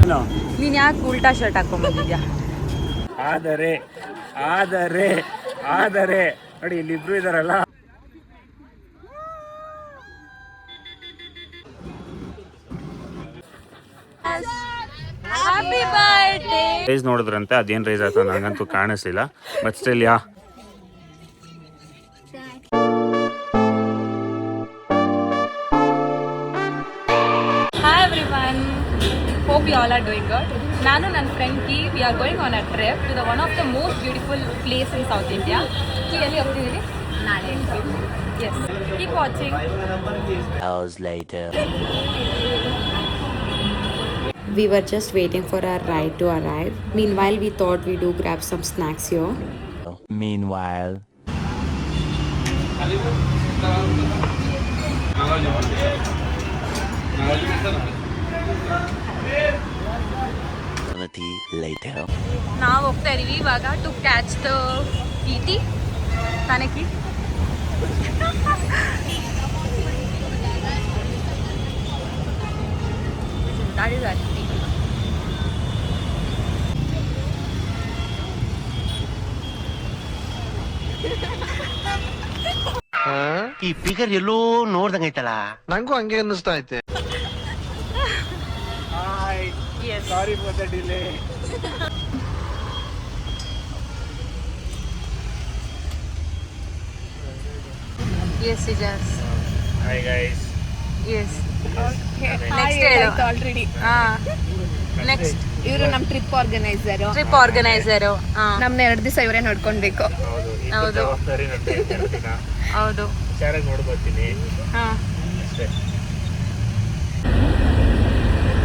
ಏನು ನೀನು ಯಾಕೆ ಉಲ್ಟಾ ಶರ್ಟ್ ಹಾಕೊಂಡ್ಬಂದಿದ್ಯಾ? ಆದರೆ ಆದರೆ ಆದರೆ ನೋಡಿ ಇಲ್ಲಿಬ್ರು ಇದಾರಲ್ಲ. Happy birthday. ರೈಸ್ ನೋಡಿದ್ರಂತೆ, ಅದೇನು ರೈಸ್ ಆಯ್ತು ನಂಗಂತೂ ಕಾಣಿಸ್ಲಿಲ್ಲ. But still yeah Hi everyone. Hope you all are doing good. ನಾನು ನನ್ನ ಫ್ರೆಂಡ್ ಕಿ we are going on a trip to the one of the most beautiful place in South India. ಕಿ ಎಲ್ಲಿ ಹೋಗ್ತಿದ್ದೀವಿ? ನಾಳೆ. Yes, keep watching. Hours later. We were just waiting for our ride to arrive. Meanwhile, we thought we do grab some snacks here. Meanwhile. Later. ನಾವು ಹೋಗ್ತಾ ಇದೀವಿ ಇವಾಗ to catch the T ತಾನೇ ಕಿ. That is actually ಈ figure ಎಲ್ಲೋ ನೋಡ್ದಂಗೈತಲ್ಲ. ನಂಗೂ ಹಂಗೆ ಅನ್ನಿಸ್ತಾ ಐತೆ. yes. Sorry for the delay. Yes, Sijas. Hi guys. Yes. Okay. Next ಆಯ್ತು ಆಲ್ರೆಡಿ. ನೆಕ್ಸ್ಟ್ ಇವರು ನಮ್ಮ ಟ್ರಿಪ್ ಆರ್ಗನೈಸರ್. Trip organiser. ನಮ್ನ 2 ದಿವಸ ಇವರೇ ನೋಡ್ಕೊಳ್ಬೇಕು. ಹೌದು, ಈ ಹೌದು. ಜವಾಬ್ದಾರಿ ನಂದು 2 ದಿನ ಹೌದು. ಹುಷಾರಾಗಿ ನೋಡ್ಕೊತೀನಿ ಹಾಂ. ಅಷ್ಟೇ.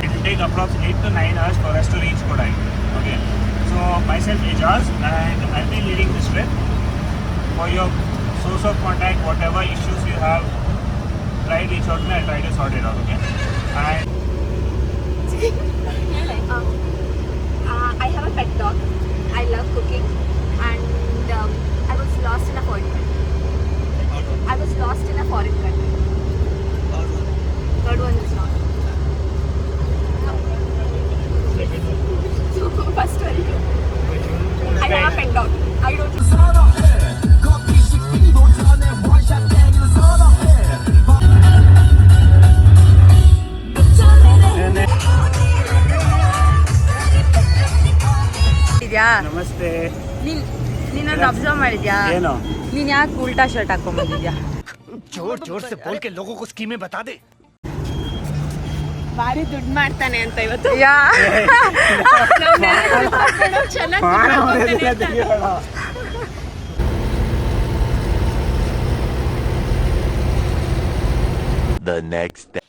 It will take approx 8 to 9 hours for us to reach Kodai. Okay. So myself Ijaz, and I'll be leading this trip. For your source of contact, whatever issues you have, try reach out to me. I'll try to sort it out. Okay. And I have a pet dog. I love cooking, and I was lost in a foreign country. Third one is not. So first one, I have a pet dog. I don't. ನಮಸ್ತೆ. ನೀನೊಂದು observe ಮಾಡಿದ್ಯಾ? ಏನು? ನೀನ್ ಯಾಕೆ ಉಲ್ಟಾ shirt ಹಾಕೊಂಡ್ಬಂದಿದ್ಯಾ? जोर जोर से बोल के लोगों को स्कीमें बता दे. ಭಾರಿ ದುಡ್ಡು ಮಾಡ್ತಾನೆ ಅಂತ ಇವತ್ತು. ಯಾ ಚೆನ್ನಾಗಿ The next day.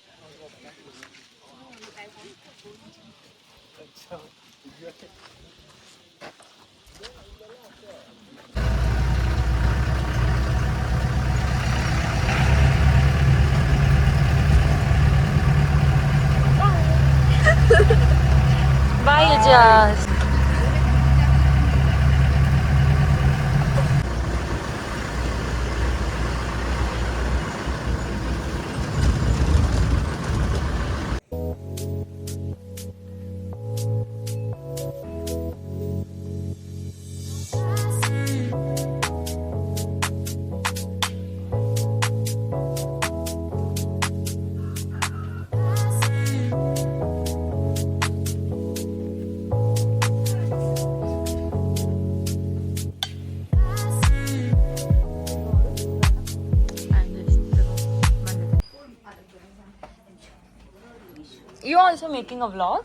Bye, Ijaz. You also making a vlog?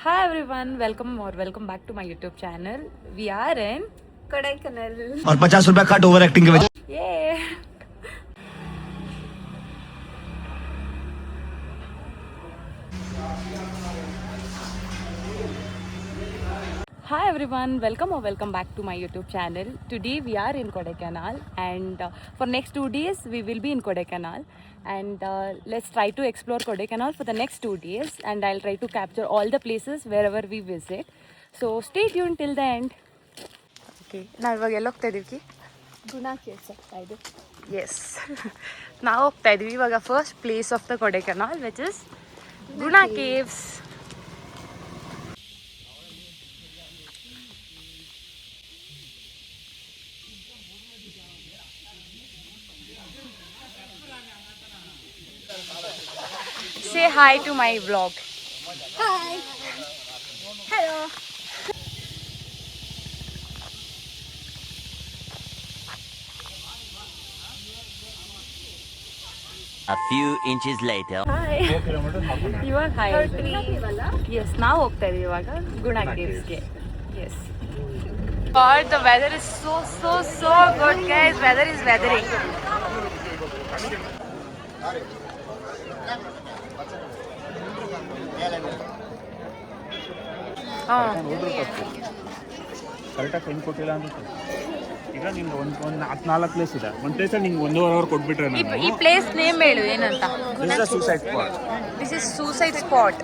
Hi everyone, welcome back to my YouTube channel. We are in Kodaikanal. और 50 रुपया कट ओवर एक्टिंग के वजह. Yay! Hi everyone, welcome or welcome back to my YouTube channel. Today we are in Kodaikanal and for next 2 days we will be in Kodaikanal and let's try to explore Kodaikanal for the next 2 days and I'll try to capture all the places wherever we visit. So stay tuned till the end. Okay, ನಾವು ಇವಾಗ ಎಲ್ಲಿ ಹೋಗ್ತಾ ಇದೀವಿ? ಗುಣ ಕೇಳ್ಸಕ್ತಾ ಇದು. S ನಾವು ಹೋಗ್ತಾ ಇದೀವಿ ಇವಾಗ first place of the Kodaikanal which is Guna caves. Say hi to my vlog. Hi. Hello. A few inches later. Hi. ಇವಾಗ ಹಾಯ್ ಎಸ್ ನಾವು ಹೋಗ್ತಾ ಇದೀವಿ ಇವಾಗ ಗುಣ ಕೇವ್ಸ್ಗೆ. Yes God, the weather is so good guys. Weather is weathering. ಕರೆಕ್ಟಾಗಿ time ಕೊಟ್ಟಿಲ್ಲ ಅಂತ ಈಗ ನಿಮ್ಗೆ ಒಂದು 4 ಪ್ಲೇಸ್ ಇದೆ. ಒಂದು ಪ್ಲೇಸಲ್ಲಿ ನಿಮ್ಗೆ 1.5 ಅವರ್ ಕೊಟ್ಬಿಟ್ರೆ ಈ ಪ್ಲೇಸ್ ನೇಮ್ ಹೇಳು ಏನಂತ. Suicide spot. This is suicide spot.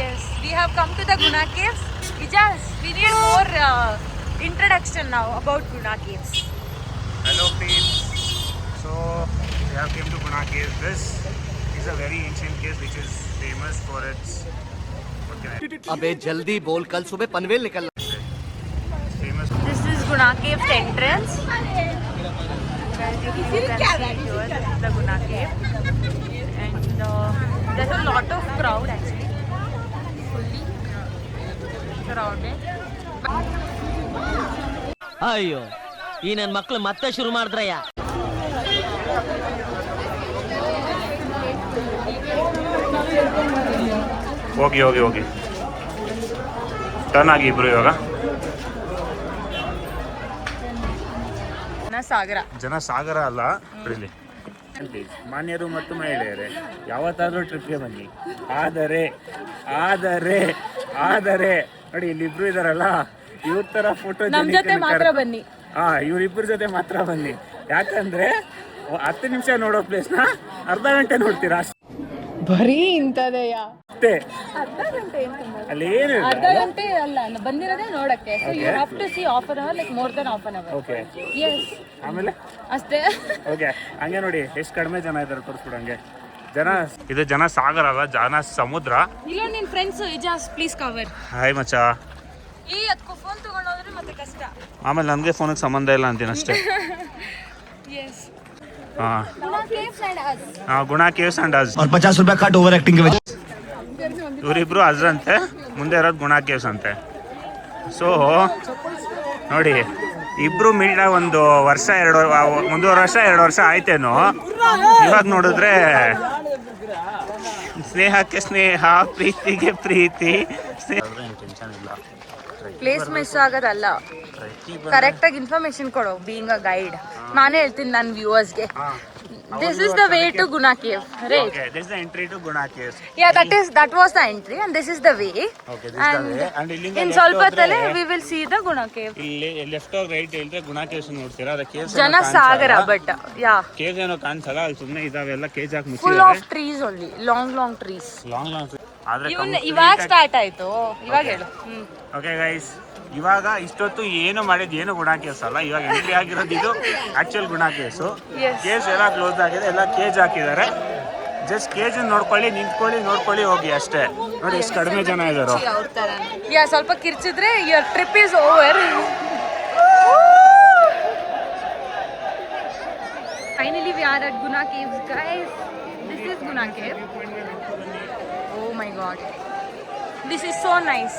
Yes, we have come to the Guna Caves. We need more introduction now about Guna Caves. Hello team. So we have came to Guna Caves. This is a very ancient cave which is famous for its अबे जल्दी बोल, कल सुबह पनवेल निकलना. famous. This is Guna Caves entrance. This is the Guna Cave. And there's a lot of crowd actually. Fully crowded. ಅಯ್ಯೋ ಈ ನನ್ನ ಮಕ್ಕಳು ಮತ್ತೆ ಶುರು ಮಾಡಿದ್ರಯ್ಯ. ಹೋಗಿ ಟರ್ನ್ ಆಗಿ ಇಬ್ರು ಇವಾಗ. ಜನಸಾಗರ ಅಲ್ಲ ಬಿಡಲಿ. ಮಾನ್ಯರು ಮತ್ತು ಮಹಿಳೆಯರೇ, ಯಾವತ್ತಾದ್ರೂ ಟ್ರಿಪ್ಗೆ ಬನ್ನಿ. ಆದರೆ ನೋಡಿ ಇಲ್ಲಿಬ್ರು ಇದಾರಲ್ಲ, ಇವ್ರ ತರ ಫೋಟೋ ಬನ್ನಿ. ಇವ್ರಿಬ್ಬರ ಜೊತೆ ಮಾತ್ರ ಬನ್ನಿ. ಯಾಕಂದ್ರೆ 10 ನಿಮಿಷ ನೋಡೋ ಪ್ಲೇಸ್ನ ಅರ್ಧ ಗಂಟೆ ನೋಡ್ತೀರಾ ಬರೀ ಇಂಥದೆಯಾ ಅಷ್ಟೇ. ಅಲ್ಲಿ ಏನು ಅರ್ಧ ಗಂಟೆ ಅಲ್ಲ ಬಂದಿರೋದೇ ನೋಡಕ್ಕೆ. So you have to see half an hour, like more than half an hour. Okay yes ಆಮೇಲೆ ಅಷ್ಟೇ. ಓಕೆ ಹಂಗೆ ನೋಡಿ ಎಷ್ಟು ಕಡಿಮೆ ಜನ ಇದ್ದಾರೆ ತೋರಿಸ್ಬಿಡಂಗೆ. ಇದು ಜನ ಸಾಗರ ಅಲ್ಲ, ಜನ ಸಮುದ್ರ. ಇಲ್ಲ ನಿನ್ ಫ್ರೆಂಡ್ಸ್ ಇಜಾಸ್ ಪ್ಲೀಸ್ ಕವರ್. ಹಾಯ್ ಮಚ್ಚ. ಅದಕ್ಕೂ ಫೋನ್ ತಗೊಂಡೋದ್ರೆ ಮತ್ತೆ ಕಷ್ಟ. ಆಮೇಲೆ ನನಗೆ ಫೋನಿಗೆ ಸಂಬಂಧ ಇಲ್ಲ ಅಂತೀನಿ ಅಷ್ಟೇ. ಎಸ್ ಗುಣ ಕೇವ್ಸ್ ಅಂಡ್ ಅಜ್. और 50 रुपया कट ओवर एक्टिंग के वजह. ಇವರಿಬ್ರು ಅಜ್ ಅಂತೆ, ಮುಂದೆ ಇರೋದು ಗುಣ ಕೇವ್ಸ್ ಅಂತೆ. ಸೊ ನೋಡಿ ಇಬ್ರು ಮೀಟ್ ಒಂದು ವರ್ಷ 1.5 ವರ್ಷ 2 ವರ್ಷ ಆಯ್ತೇನೋ. ಇವಾಗ ನೋಡಿದ್ರೆ ಸ್ನೇಹಕ್ಕೆ ಸ್ನೇಹ, ಪ್ರೀತಿಗೆ ಪ್ರೀತಿ. ಟೆನ್ಷನ್ ಇಲ್ಲ. ಪ್ಲೇಸ್ ಮಿಸ್ ಆಗೋದಲ್ಲ, ಕರೆಕ್ಟಾಗಿ ಇನ್ಫಾರ್ಮೇಶನ್ ಕೊಡು. ಬೀಯಿಂಗ್ ಅ ಗೈಡ್ ನಾನೇ ಹೇಳ್ತೀನಿ ನನ್ನ ವ್ಯೂವರ್ಸ್ಗೆ. This is the way to Guna Cave, right? Okay, this is the entry to Guna Caves. Yeah, that was the entry and this is the way. Okay, this is the way. And ಇಲ್ಲಿಂದ in ಸ್ವಲ್ಪ ಹೊತ್ತಲ್ಲೇ we will see the Guna Cave. ಇಲ್ಲಿ left or right ಹೇಳಿದ್ರೆ Guna caves ನೋಡ್ತೀರಾ. ಅದ caves ಜನಸಾಗರ but yeah caves ಏನೋ ಕಾಣಿಸಲ್ಲ, ಅಲ್ಲಿ ಸುಮ್ಮನೆ ಇದಾವೆಲ್ಲ ಕೇಜ್ ಹಾಕಿ ಫುಲ್ ಮುಚ್ಚಿದ್ದಾರೆ. Of trees only, long trees. Long ಆದ್ರೆ ಇವಾಗ ಸ್ಟಾರ್ಟ್ ಆಯ್ತು. ಇವಾಗ ಹೇಳು. ಓಕೆ ಗೈಸ್, ಇವಾಗ ಇಷ್ಟೊತ್ತು ಏನು ಮಾಡಿದ್ ಏನು ಗುಣ ಕೇವ್ಸ್ ಅಲ್ಲ. ಇವಾಗ ಎಂಟ್ರಿ ಆಗಿರೋದು ಇದು ಆಕ್ಚುಯಲ್ ಗುಣ ಕೇವ್ಸು. ಕೇವ್ಸ್ ಎಲ್ಲ ಕ್ಲೋಸ್ ಆಗಿದೆ, ಎಲ್ಲ ಕೇಜ್ ಹಾಕಿದ್ದಾರೆ. ಜಸ್ಟ್ ಕೇಜ್ ನೋಡ್ಕೊಳ್ಳಿ, ನಿಂತ್ಕೊಳ್ಳಿ, ನೋಡ್ಕೊಳ್ಳಿ, ಹೋಗಿ ಅಷ್ಟೇ. ನೋಡಿ ಎಷ್ಟು ಕಡಿಮೆ ಜನ ಇದಾರೋ. ಯಾ ಸ್ವಲ್ಪ ಕಿರ್ಚಿದ್ರೆ your trip is over. Finally we are at Guna Caves guys. This is Guna Cave. Oh my god. This is so nice.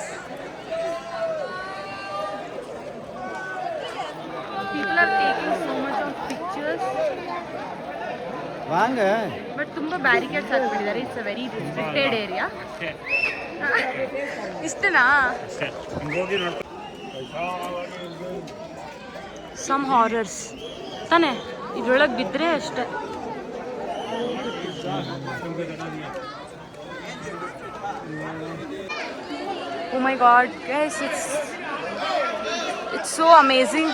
People are taking so much of pictures. But ತುಂಬಾ barricades ಹಾಕ್ಬಿಟ್ಟಿದ್ದಾರೆ. It's a very restricted area. ಇಷ್ಟನಾ? Some horrors ತಾನೆ ಇದ್ರೊಳಗೆ ಬಿದ್ದರೆ ಅಷ್ಟೇ. Oh my god, guys, it's so amazing.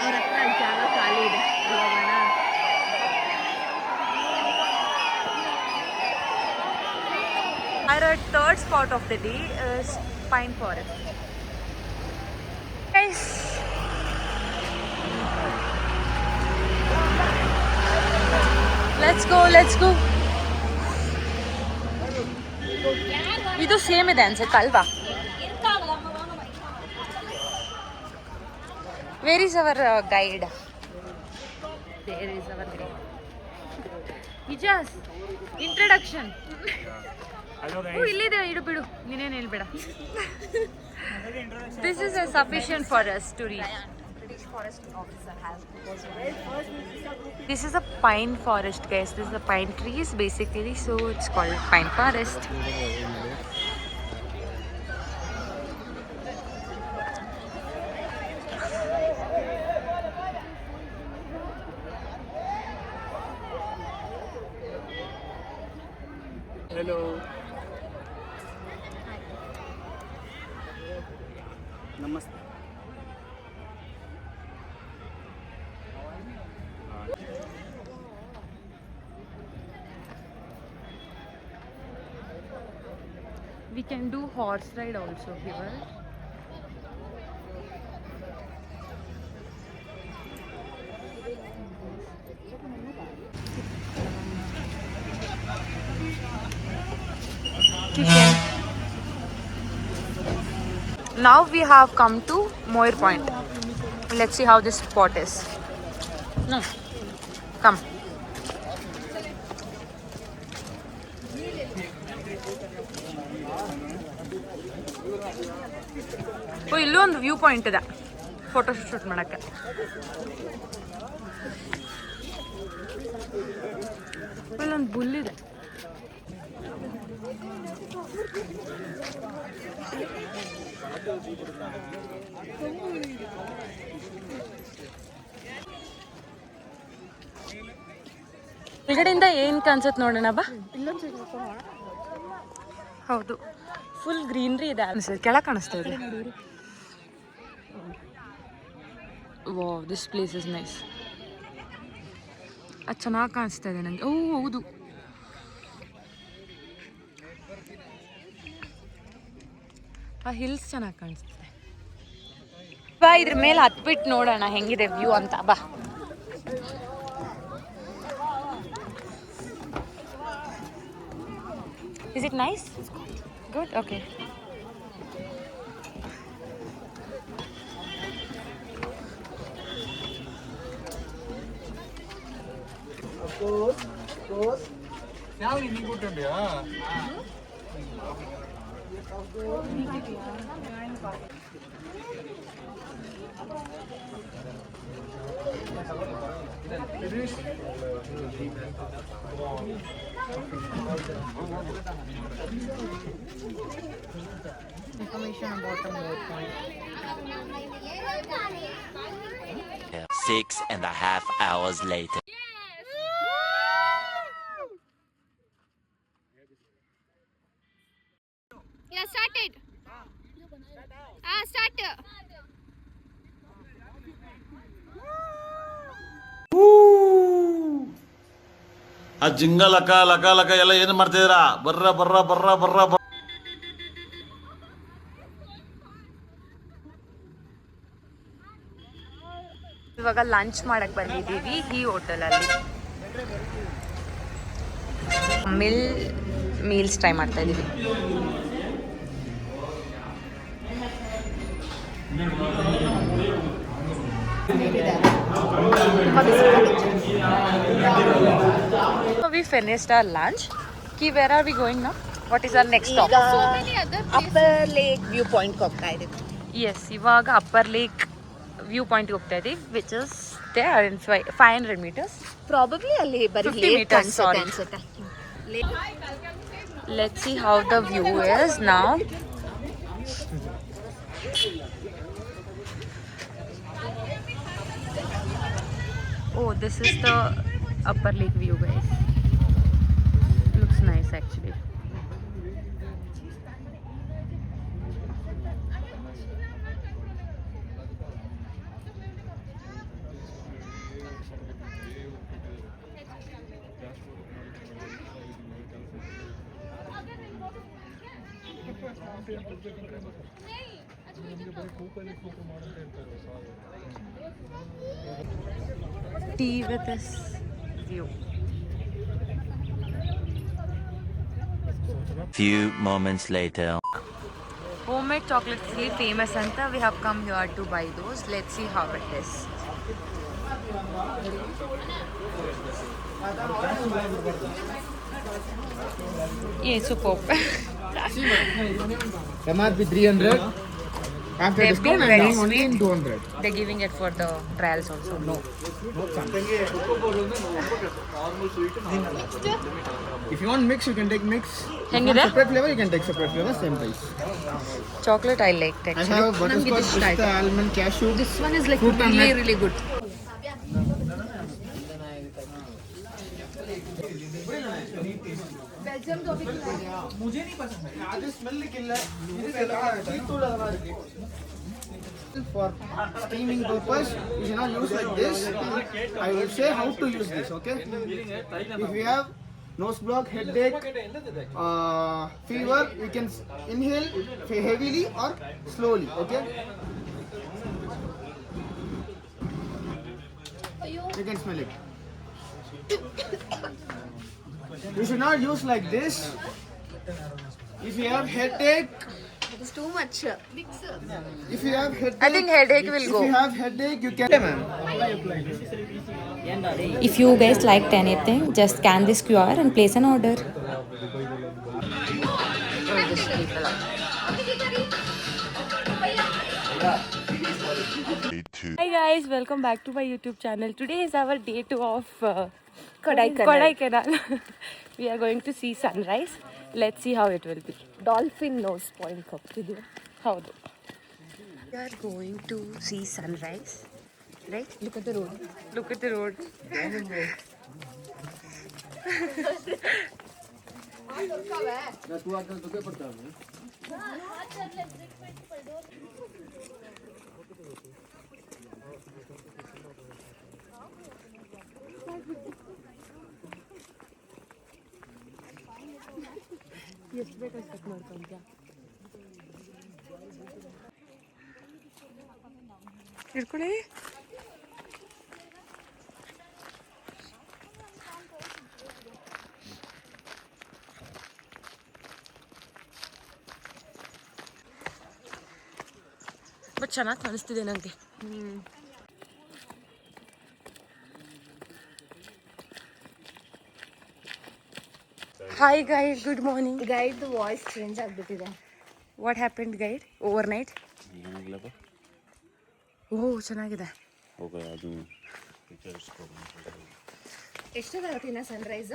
ಅವ್ರ ಹತ್ರ ಜಾಗ ಖಾಲಿ ಇದೆ ಹೋಗೋಣ. Our third spot of the day is Pine Forest. Guys, let's go. ಇದು ಸೇಮ್ ಇದೆ ಅನ್ಸುತ್ತೆ ಅಲ್ವಾ? Where is our guide? There is our guide. Ijaz, introduction. Hello O guys. ಇಲ್ಲಿದೆ, ಇಡು ಬಿಡು, ನೀನೇನು ಹೇಳ್ಬೇಡ. This is sufficient for us to reach. This is a pine forest, guys. This is a pine trees basically, so it's called pine forest. Hello. Namaste. We can do horse ride also here. Now we have come to Moir Point. Let's see how this spot is. No, come. ಓ ಇಲ್ಲೂ ಒಂದು view point ಇದೆ photo shoot ಮಾಡೋಕ್ಕೆ. ಇಲ್ಲೊಂದು ಬುಲ್ಲಿದೆ. ಕೆಳಗಡೆಯಿಂದ ಏನು ಕಾಣಿಸುತ್ತೆ ನೋಡೋಣ ಬಾ. ಹೌದು, ಫುಲ್ ಗ್ರೀನ್ರಿ ಇದೆ ಅನ್ಸುತ್ತೆ. ಕೆಳಗೆ ಕಾಣಿಸ್ತಾ ಇದೆ. Wow, this place is nice. ಅದು ಚೆನ್ನಾಗಿ ಕಾಣಿಸ್ತಾ ಇದೆ ನನಗೆ. ಓ ಹೌದು, ಆ ಹಿಲ್ಸ್ ಚೆನ್ನಾಗಿ ಕಾಣಿಸ್ತಿದೆ. ಬಾ ಇದ್ರ ಮೇಲೆ ಹತ್ಬಿಟ್ಟು ನೋಡೋಣ ಹೆಂಗಿದೆ ವ್ಯೂ ಅಂತ. ಬಾ. Is it nice? Good? Okay. Information about the Moir Point. 6.5 hours later. Yeah, started. Start. ಆ ಜಿಂಗ ಲಕ ಲಕ ಲಕ ಎಲ್ಲ ಏನು ಮಾಡ್ತಿದ್ದೀರಾ? ಬರ್ರ ಬರ್ರ ಬರ್ರ ಬರ್ರ ಬರ್ರ. ಇವಾಗ ಲಂಚ್ ಮಾಡಕ್ ಬಂದಿದ್ದೀವಿ ಈ ಹೋಟೆಲಲ್ಲಿ. ಮೀಲ್ಸ್ ಟ್ರೈ ಮಾಡ್ತಾ ಇದ್ದೀವಿ. We finished our lunch. Ki, where are we going now? What is our next stop? So many other places. Upper lake view point ಹೋಗ್ತಾ ಇದ್ದೀವಿ. Yes, ಇವಾಗ ಅಪ್ಪರ್ ಲೇಕ್ ವ್ಯೂ ಪಾಯಿಂಟ್ಗೆ ಹೋಗ್ತಾ ಇದ್ದೀವಿ, ವಿಚ್ ಇಸ್ ಅಷ್ಟೇ, 500 meters. Probably ಅಲ್ಲಿ ಬರೀ 50 lake meters, sorry. ಅನ್ಸುತ್ತೆ. Let's see how the view is now. Oh, this is the upper lake view, guys. Looks nice actually. Tea with this view. Few moments later. Homemade chocolates is really famous anta. We have come here to buy those. Let's see how it is. Yeah, superb. MRP 300. After They've discount, been I'm very giving only in sweet. 200. They're giving it for the trials also. No. If you want mix, you can take mix. If you want ಹೆಂಗಿದೆ? separate flavor, you can take separate flavor, same price. Chocolate I liked I actually. have butterscotch, pista, almond, cashew. This one is like Fruit and really, nut. really good. For steaming purpose, you should not use like this. I will say how to use this, okay? If you have nose block, headache, fever, you can inhale heavily or slowly, okay? You can smell it. You should not use like this. If you have headache, It is too much. if you have headache, I think headache will if go. you have headache, you can. Ma'am. If you guys liked anything, just scan this QR and place an order. Hi guys, welcome back to my YouTube channel. Today is our day 2 of Kodaikanal. We are going to see sunrise. Let's see how it will be. Dolphin nose point ಹೋಗ್ತಿದ್ವಿ. ಹೌದು. We are going to see sunrise. Right? Look at the road. Look at the road. ಇಟ್ಕೊಳ್ಳಿ. But ಚೆನ್ನಾಗಿ ಕಾಣಿಸ್ತಿದೆ ನನಗೆ. Hi guide, good morning. Guide voice change ಆಗ್ಬಿಟ್ಟಿದೆ. What happened guide overnight? ಓಹ್ ಚೆನ್ನಾಗಿದೆ. ಎಷ್ಟೊತ್ತಾಗುತ್ತೆ ಇನ್ನ ಸನ್ರೈಸ್?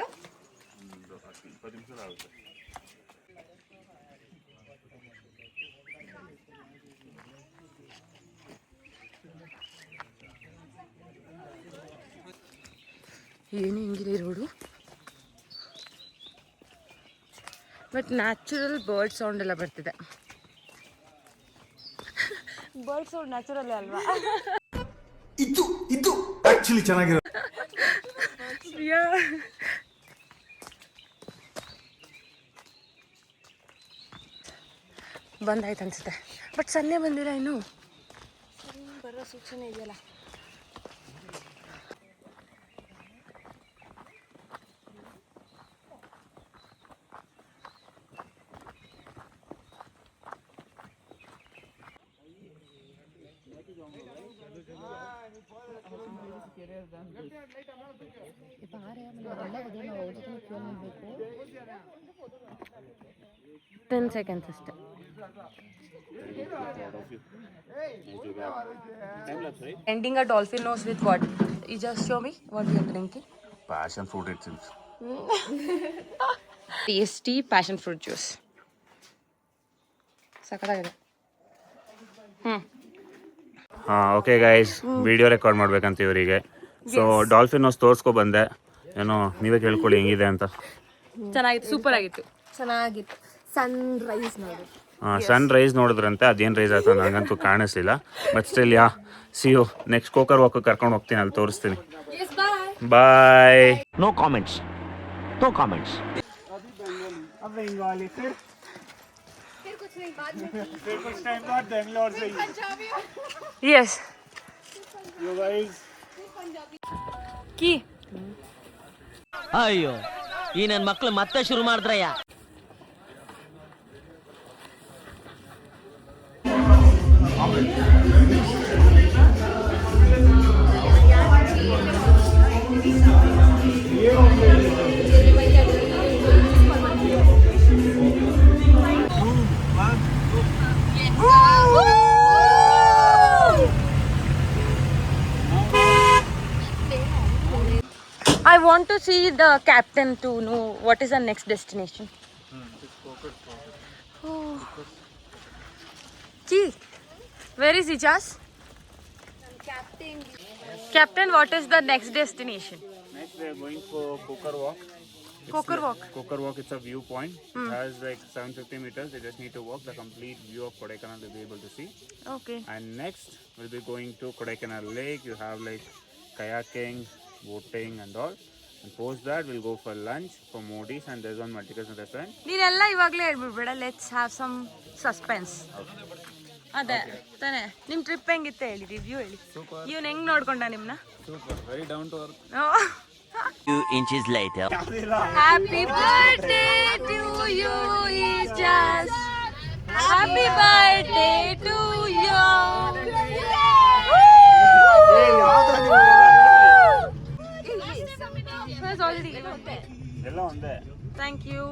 ಏನು ಹಿಂಗಿದೆ road, but natural bird sound ಎಲ್ಲ ಬರ್ತಿದೆ. ಬರ್ಡ್ ಸೌಂಡ್ ನ್ಯಾಚುರಲ್ ಅಲ್ವಾ? ಇದು ಆಕ್ಚುಲಿ ಚೆನ್ನಾಗಿರೋ ಬಂದಾಯ್ತು ಅನ್ಸುತ್ತೆ, ಬಟ್ ಸನ್ನೆ ಬಂದಿಲ್ಲ ಇನ್ನು. ಬರೋ ಸೂಚನೆ ಇದೆಯಲ್ಲ. ಟೆನ್ ಸೆಕೆಂಡ್ಸ್ ಅಷ್ಟೇ. Ending a dolphin nose with what? You just show me what you are drinking. Passion fruit it seems. Tasty passion fruit juice. ಸಖತ್ತಾಗಿದೆ. ಓಕೆ ಗೈಸ್, ವಿಡಿಯೋ ರೆಕಾರ್ಡ್ ಮಾಡ್ಬೇಕಂತ ಇವರಿಗೆ. ಸೊ ಡಾಲ್ಫಿನ್ ನೋಸ್ ತೋರಿಸ್ಕೊ ಬಂದೆ, ಏನೋ ನೀವೇ ಕೇಳ್ಕೊಳ್ಳಿ ಹೆಂಗಿದೆ ಅಂತ. ಚೆನ್ನಾಗಿತ್ತು, ಸೂಪರ್ ಆಗಿತ್ತು. ಚೆನ್ನಾಗಿತ್ತು. ಸನ್ ರೈಸ್ ನೋಡಿ. ಸನ್ ರೈಸ್ ನೋಡಿದ್ರಂತೆ, ಅದೇನು ರೈಸ್ ಆಯ್ತು ನನಗಂತೂ ಕಾಣಿಸ್ಲಿಲ್ಲ. But still yeah, see you next Coaker walk ಕರ್ಕೊಂಡು ಹೋಗ್ತೀನಿ, ಅಲ್ಲಿ ತೋರಿಸ್ತೀನಿ. Bye. No comments, no comments. Yes. Key. ಅಯ್ಯೋ, ಈ ನನ್ನ ಮಕ್ಳು ಮತ್ತೆ ಶುರು ಮಾಡಿದ್ರಯ್ಯ. I want to see the captain to know what is our next destination. Oh. Gee, where is Ijaz? Captain, what is the next destination? Next we are going for Coker Walk. Coker Walk. Coker Walk, it's a viewpoint. It has like 750 meters. They just need to walk the complete view of Kodaikanal to be able to see. Okay. And next we'll be going to Kodaikanal Lake. You have like kayaking, boating and all. And post that we'll go for lunch for Modi's, and there's one multi-cuisine restaurant. ನೀನೆಲ್ಲ ಇವಾಗಲೇ ಹೇಳ್ಬಿಡ್ಬೇಡ. Let's have some suspense. ಅದೇ ತಾನೇ ನಿಮ್ಮ trip ಹೆಂಗಿತ್ತು ಹೇಳಿ, review ಹೇಳಿ. ಇವ್ನು ಹೆಂಗ್ ನೋಡ್ಕೊಂಡ ನಿಮ್ನ? Very down to earth. 2 inches later. Happy birthday to you, Ijaz. Happy birthday to you. It's already ಎಲ್ಲ ಒಂದೇ. Thank you.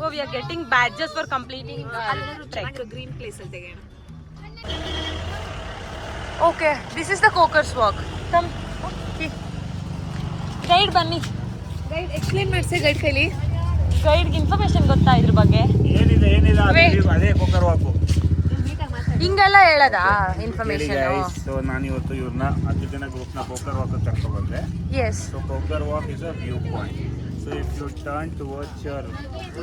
Oh, we are getting badges for completing trek. Green place ಅಲ್ಲಿ ತೆಗೆಯೋಣ. Okay, this is the Coker's Walk. Come. Guide ಬನ್ನಿ. Guide explain ಮಾಡಿಸಿ guide ಕೈಲಿ. ಗೈಡ್ಗೆ information ಗೊತ್ತಾ ಇದ್ರ ಬಗ್ಗೆ? ಏನಿದೆ Wait. ಅದೇ ಕೋಕರ್ ವಾಕು. ಹಿಂಗೆಲ್ಲ ಹೇಳದಾ ಇನ್ಫಾರ್ಮೇಶನ್? ಸೊ ನಾನು ಇವತ್ತು ಇವ್ರನ್ನ 10 ಜನ ಗ್ರೂಪ್ನ ಕೋಕರ್ ವಾಕ್ ಕರ್ಕೊಂಡು ಬಂದೆ. S. So Coker Walk is a view point. So if you turn towards your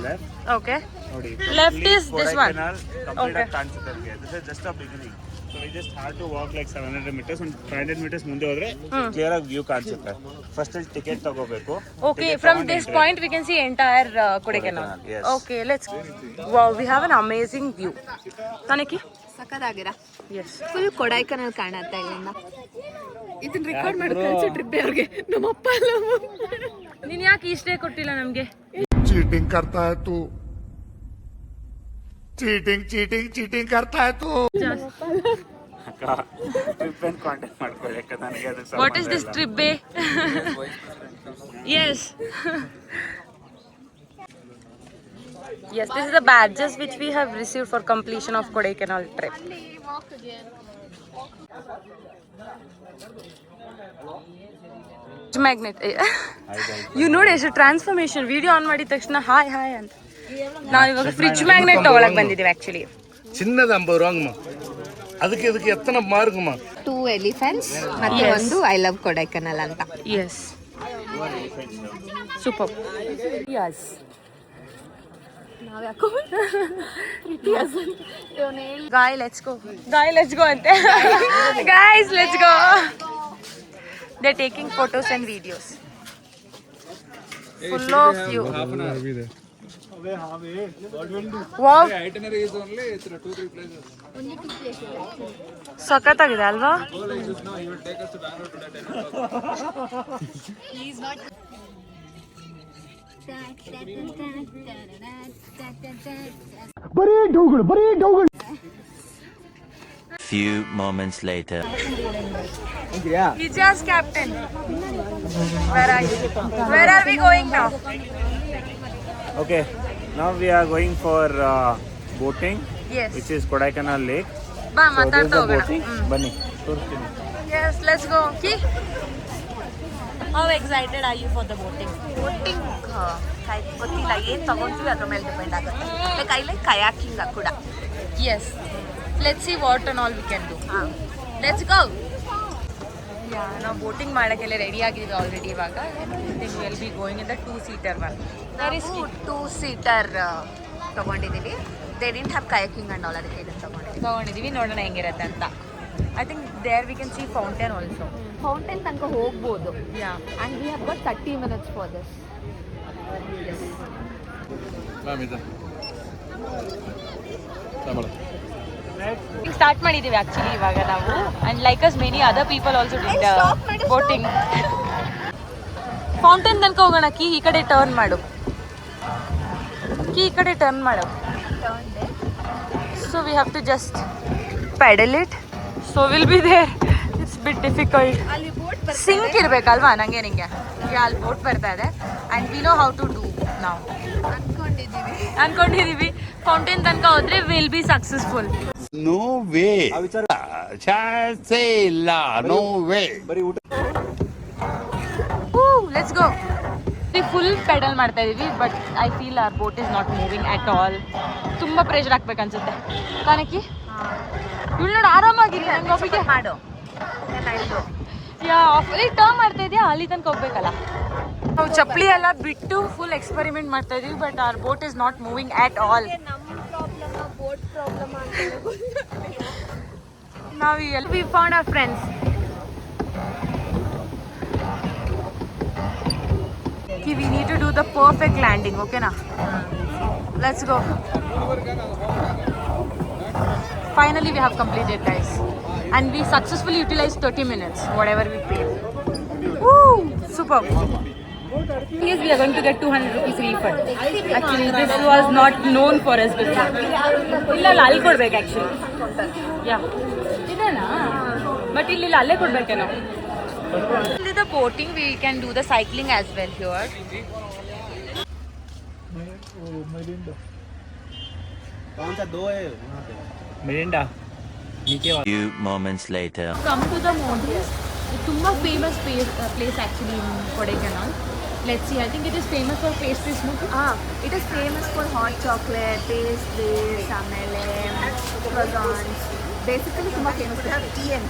left, Okay. ನೋಡಿ, Left is this one. Complete Okay. ಕಾಣಿಸುತ್ತೆ ನಿಮಗೆ. This is just a beginning. So we just have to walk like 700 meters. ಒಂದು 500 meters ಮುಂದೆ ಹೋದ್ರೆ clear ಆಗಿ view ಕಾಣಿಸುತ್ತೆ. First ಅಲ್ಲಿ ticket ತಗೋಬೇಕು. Okay, from this point we can see entire Kodaikanal. Yes. Okay, let's go. Wow, we have an amazing view. Tanaki? ಸಕ್ಕದಾಗಿರ. Yes. Full Kodaikanal ಕಾಣತ್ತೆ ಇಲ್ಲಿಂದ. ಇದನ್ನ ರೆಕಾರ್ಡ್ ಮಾಡಿ ಕಳ್ಸಿ ಟ್ರಿಪ್ ಅವ್ರಿಗೆ. ನಮ್ಮಪ್ಪ ಎಲ್ಲ ನೀನ್ ಯಾಕೆ ಇಷ್ಟೇ ಕೊಟ್ಟಿಲ್ಲ ನಮ್ಗೆ? चीटिंग करता है तू, चीटिंग चीटिंग चीटिंग करता है तू. ಟ್ರಿಪ್ ಏನು ಕಾಂಟ್ಯಾಕ್ಟ್ ಮಾಡ್ಕೊಳ್ಳಿ, ಯಾಕಂದ್ರೆ ನನಗೆ ಅದಕ್ಕೆ What is this trip bay? Yes. Yes, this is the badges which we have received for completion of Kodaikanal trip. Magnet. You know, ಎಷ್ಟು ಟ್ರಾನ್ಸ್ಫಾರ್ಮೇಶನ್ ವಿಡಿಯೋ ಆನ್ ಮಾಡಿದ ತಕ್ಷಣ ಹಾಯ್ ಹಾಯ್ ಅಂತ. ನಾವು ಇವಾಗ ಫ್ರಿಡ್ಜ್ ಮ್ಯಾಗ್ನೆಟ್ ತಗೊಳಕ್ ಬಂದಿದ್ದೀವಿ ಆಕ್ಚುಲಿ. ಚಿನ್ನದ 50 ರೂಪಾಯಿ ಅದಕ್ಕೆ ಇದಕ್ಕೆ ಎತ್ತನ ಮಾರ್ಗಮ್ಮ. 2 ಎಲಿಫೆಂಟ್ಸ್ ಮತ್ತೆ ಒಂದು ಐ ಲವ್ ಕೊಡೈಕನಲ್ ಅಂತ. Yes. Super. Yes. Guy, let's go. Guy, let's go. Guys, let's go. They're taking photos and videos. Full of you. Wow. ಸಖತ್ತಾಗಿದೆ ಅಲ್ವಾ? Few moments later. Ijaz, captain. Where are you? Where are we going now? Okay. Now we are going for boating, Yes. which is Kodaikanal Lake. ಬಾ So this is ಮಾತಾಡ್ತಾ the ಹೋಗೋಣ. boating. ಬನ್ನಿ ತೋರಿಸ್ತೀನಿ. Yes, let's go. Ki? How excited are you for the boating? Boating ಗೊತ್ತಿಲ್ಲ ಏನು ತಗೊಂತೀವಿ ಅದ್ರ ಮೇಲೆ depend ಆಗುತ್ತೆ. ಲೈಕ್ ಐ ಲೈಕ್ ಕಯಾಕಿಂಗ್ ಕೂಡ. Yes. Let's see what and all we can do. ಹಾಂ Let's go. Yeah, ನಾವು ಬೋಟಿಂಗ್ ಮಾಡೋಕ್ಕೆಲ್ಲ ರೆಡಿ ಆಗಿದ್ದೀವಿ already ಇವಾಗ. I think we'll be going in the 2-seater one. Very ನಾವು steep. 2-seater ತಗೊಂಡಿದ್ದೀವಿ. They didn't have kayaking and all, ಅದಕ್ಕೆ ಇದನ್ನು ತಗೊಂಡಿದ್ದೀವಿ, ನೋಡೋಣ ಹೆಂಗಿರುತ್ತೆ ಅಂತ. I think there we can see fountain also. Fountain ತನಕ ಹೋಗ್ಬೋದು. Yeah. And we have got 30 minutes for this. Start ಮಾಡಿದ್ದೀವಿ ಆ್ಯಕ್ಚುಲಿ ಇವಾಗ ನಾವು. And like us many other people also did boating. Fountain ತನಕ ಹೋಗೋಣ. ಕೀ ಈ ಕಡೆ ಟರ್ನ್ ಮಾಡು. ಕೀ ಈ ಕಡೆ ಟರ್ನ್ ಮಾಡು. So we have to just pedal it. So will be there. It's bit difficult. ಅಲ್ಲಿ ಬೋಟ್ ಸಿಂಕ್ ಇರಬೇಕಲ್ವಾ ನಂಗೆ ನಿಂಗೆ. ಅಲ್ಲಿ ಬೋಟ್ ಬರ್ತಾ ಇದೆ. And we know how to do ನಾವು ಅನ್ಕೊಂಡಿದ್ದೀವಿ. ಫೌಂಟೇನ್ ತನಕ ಹೋದ್ರೆ will be successful. No way ಚಾನ್ಸೇ ಇಲ್ಲ. No way. Let's go. Full pedal ಮಾಡ್ತಾ ಇದೀವಿ, but I feel our boat is not moving at all. ತುಂಬ ಪ್ರೆಷರ್ ಹಾಕ್ಬೇಕು ಅನ್ಸುತ್ತೆ ಕಾನಕಿ. ಇವಳು ನೋಡಿ ಆರಾಮಾಗಿರಿ. ನಂಗೆ ಒಬ್ಬಿಗೆ ಮಾಡು. ಯಾ ಅಲ್ಲಿ ಟರ್ನ್ ಮಾಡ್ತಾ ಇದೆಯಾ, ಅಲ್ಲಿ ತನಕ ಹೋಗ್ಬೇಕಲ್ಲ. ನಾವು ಚಪ್ಪಲಿ ಎಲ್ಲ ಬಿಟ್ಟು ಫುಲ್ ಎಕ್ಸ್ಪೆರಿಮೆಂಟ್ ಮಾಡ್ತಾ ಇದೀವಿ, but hour boat is not moving at all. ನಾವು ಎಲ್ಲಿ we found our friends. We need to do the perfect landing, okay na? Let's go. Finally we have completed, guys, and we successfully utilized 30 minutes whatever we paid. Woo, super. Yes, we are going to get 200 rupees refund. Actually this was not known for us before. illa ಅಲ್ಲಿ ಕೊಡ್ಬೇಕು actually. Yeah, ಇದೆನಾ? But ಇಲ್ಲಿ ಅಲ್ಲೇ ಕೊಡ್ಬೇಕೇನೋ. The boating, we can do the cycling as well here. Mirinda. Few moments later. Come to the Modis. It's a famous place actually in Kodaikanal. Let's see. I think it is famous for pastries. It is famous for hot chocolate, pastries, amele, croissants. Basically, ತುಂಬಾ famous. They have tea and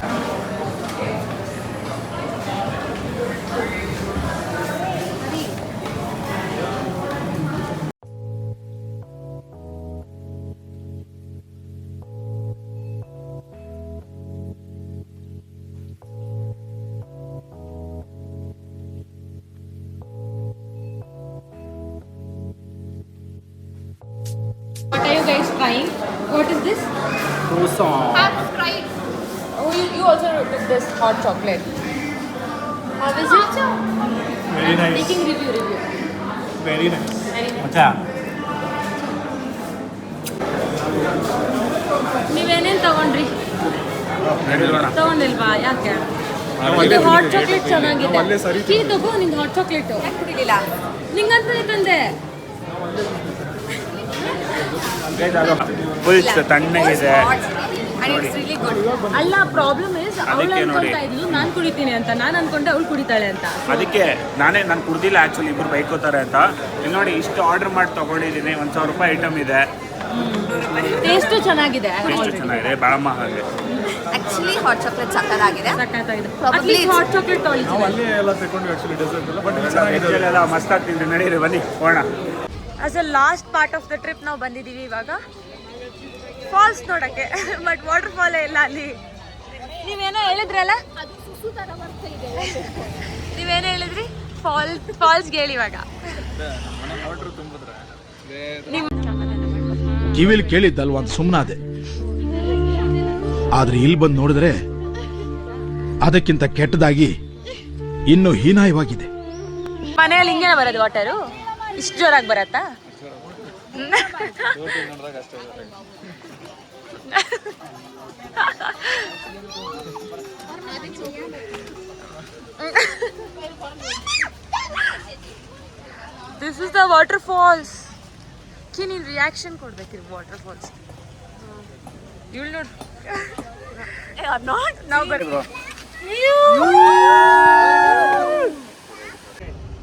What are you guys trying? What is this? Croissant. Oh, you also took this hot chocolate. How is it? Very nice. Taking review. Very nice. Very nice. ಮಚ್ಚಾ ನೀವೇನೇನು ತಗೊಂಡ್ರಿ? ತಗೊಂಡಿಲ್ವಾ? ಯಾಕೆ? ಅದು hot chocolate ಚೆನ್ನಾಗಿದೆ. Key ತಗೋ, ನಿಂಗೆ hot chocolate ಕುಡಿಲಿಲ್ಲ. ನಿಂಗಂತ ತಂದೆ. Full ತಣ್ಣಗಿದೆ. And it's really good. ಅಲ್ಲ, ಪ್ರಾಬ್ಲಮ್ ಇಸ್ ಅವಳು ಅದಕ್ಕೆ ನೋಡಿ. ಅನ್ಕೊಂತಾ ಇದ್ಲು ನಾನು ಕುಡಿತೀನಿ ಅಂತ. ನಾನು ಅನ್ಕೊಂಡೆ ಅವಳು ಕುಡಿತಾಳೆ ಅಂತ. ಅದಕ್ಕೆ ನಾನು ಕುಡ್ದಿಲ್ಲ ಆ್ಯಕ್ಚುಲಿ, ಇಬ್ಬರು ಬೈಕೋತಾರೆ ಅಂತ. ಇಲ್ಲಿ ನೋಡಿ, ಇಷ್ಟು ಆರ್ಡರ್ ಮಾಡಿ ತೊಗೊಂಡಿದ್ದೀನಿ. 1,000 ರೂಪಾಯಿ ಐಟಮ್ ಇದೆ. ಟೇಸ್ಟು ಚೆನ್ನಾಗಿದೆ. ಎಷ್ಟು ಚೆನ್ನಾಗಿದೆ, ಬಾಳಮ್ಮ ಹಾಗೆ. Actually, hot chocolate ಸಕ್ಕತ್ತಾಗಿದೆ. ಸಕ್ಕತ್ತಾಗಿದೆ. Probably it's- ಹಾಟ್ ಚಾಕ್ಲೇಟ್ ತೊಗೊಳ್ಳಿ. ಎಲ್ಲ ಮಸ್ತ್ ಆಗ್ತಿದ್ರಿ. ನಡೀರಿ ಬನ್ನಿ ಹೋಗೋಣ. As a last part of the trip ನಾವು ಬಂದಿದ್ದೀವಿ ಇವಾಗ ಫಾಲ್ಸ್ ನೋಡಕ್ಕೆ. ಬಟ್ ವಾಟರ್ ಫಾಲ್ ಇಲ್ಲ ಅಲ್ಲಿ. ನೀವೇನೋ ಹೇಳಿದ್ರಲ್ಲ, ನೀವೇನೋ ಹೇಳಿದ್ರಿ? ಫಾಲ್ಸ್ಗೆ ಹೇಳಿ ಇವಾಗ. ಕಿವಿಲಿ ಕೇಳಿದ್ದಲ್ವ ಅಂತ ಸುಮ್ಮನಾದೆ. ಆದ್ರೆ ಇಲ್ಲಿ ಬಂದು ನೋಡಿದ್ರೆ ಅದಕ್ಕಿಂತ ಕೆಟ್ಟದಾಗಿ ಇನ್ನು ಹೀನಾಯವಾಗಿದೆ. ಮನೆಯಲ್ಲಿ ಹಿಂಗೇನೆ ಬರೋದು ವಾಟರು? ಇಷ್ಟು ಜೋರಾಗಿ ಬರತ್ತಾ? This is the waterfalls. ಕಿ ನೀನು ರಿಯಾಕ್ಷನ್ ಕೊಡ್ಬೇಕಿರು ವಾಟರ್ ಫಾಲ್ಸ್ ಇವಳು ನೋಡು ನಾಟ್ ನಾವು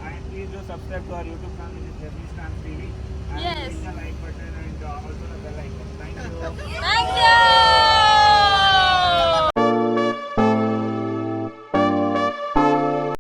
And please do subscribe to our YouTube channel, which is Jeremy Stamps TV.